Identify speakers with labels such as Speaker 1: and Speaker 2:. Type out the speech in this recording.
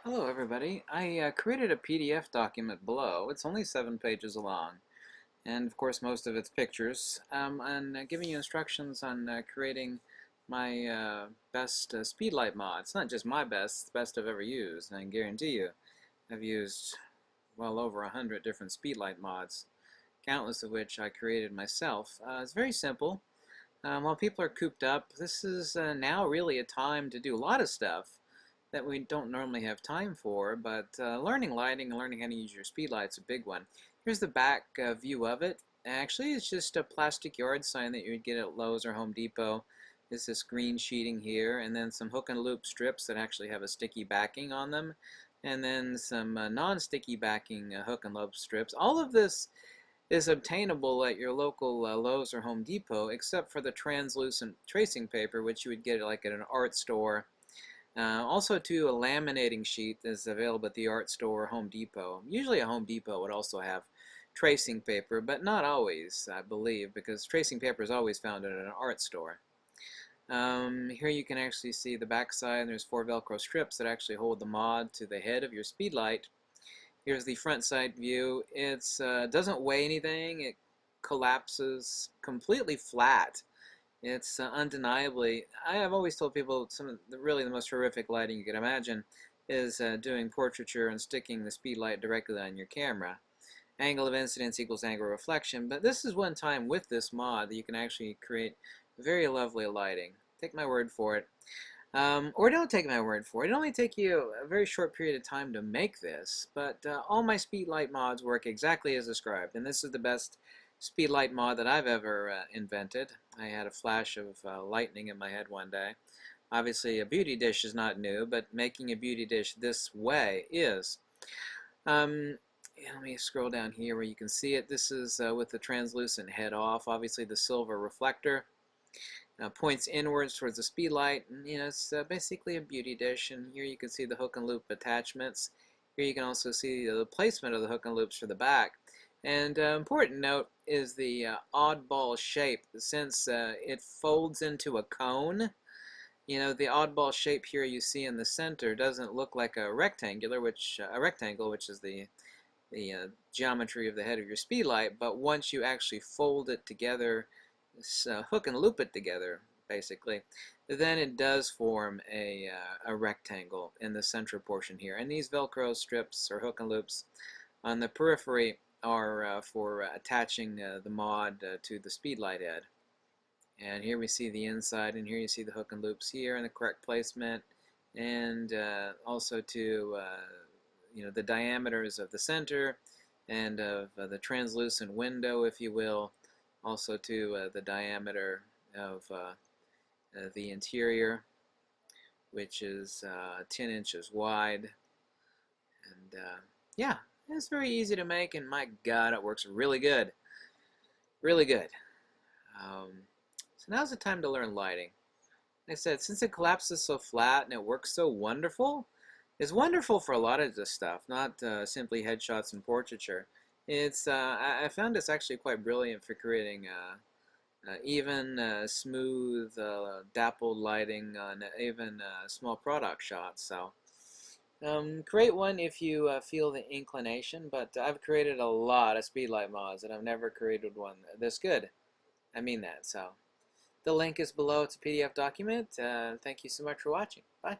Speaker 1: Hello everybody. I created a PDF document below. It's only 7 pages long, and of course most of it's pictures, and giving you instructions on creating my best Speedlight mod. It's not just my best, it's the best I've ever used, and I can guarantee you I've used well over 100 different Speedlight mods, countless of which I created myself. It's very simple. While people are cooped up, this is now really a time to do a lot of stuff that we don't normally have time for, but learning lighting and learning how to use your speedlight's a big one. Here's the back view of it. Actually, it's just a plastic yard sign that you would get at Lowe's or Home Depot. It's this green sheeting here, and then some hook and loop strips that actually have a sticky backing on them, and then some non-sticky backing hook and loop strips. All of this is obtainable at your local Lowe's or Home Depot, except for the translucent tracing paper, which you would get like at an art store. Also, too, a laminating sheet is available at the art store or Home Depot. Usually a Home Depot would also have tracing paper, but not always, I believe, because tracing paper is always found at an art store. Here you can actually see the back side. There's 4 Velcro strips that actually hold the mod to the head of your speedlight. Here's the front side view. It doesn't weigh anything. It collapses completely flat. It's undeniably, I have always told people some of really the most horrific lighting you could imagine is doing portraiture and sticking the speed light directly on your camera. Angle of incidence equals angle of reflection, but this is one time with this mod that you can actually create very lovely lighting. Take my word for it. Or don't take my word for it. It'll only take you a very short period of time to make this, but all my speedlight mods work exactly as described, and this is the best Speedlight mod that I've ever invented. I had a flash of lightning in my head one day. Obviously, a beauty dish is not new, but making a beauty dish this way is. Yeah, let me scroll down here where you can see it. This is with the translucent head off. Obviously, the silver reflector points inwards towards the speedlight. And, it's basically a beauty dish. And here you can see the hook and loop attachments. Here you can also see the placement of the hook and loops for the back. And important note is the oddball shape. Since it folds into a cone, the oddball shape here you see in the center doesn't look like a rectangle, which is the geometry of the head of your speedlight. But once you actually fold it together, hook and loop it together, basically, then it does form a rectangle in the central portion here. And these Velcro strips or hook and loops on the periphery are for attaching the mod to the speedlight head. And here we see the inside, and here you see the hook and loops here and the correct placement, and also to the diameters of the center and of the translucent window, if you will, also to the diameter of the interior, which is 10 inches wide. And yeah, it's very easy to make, and my God, it works really good. Really good. So now's the time to learn lighting. Like I said, since it collapses so flat and it works so wonderful, it's wonderful for a lot of this stuff, not simply headshots and portraiture. I found it's actually quite brilliant for creating even smooth, dappled lighting on even small product shots. So create one if you feel the inclination, but I've created a lot of speedlight mods and I've never created one this good. I mean that. So the link is below. It's a PDF document. Thank you so much for watching. Bye.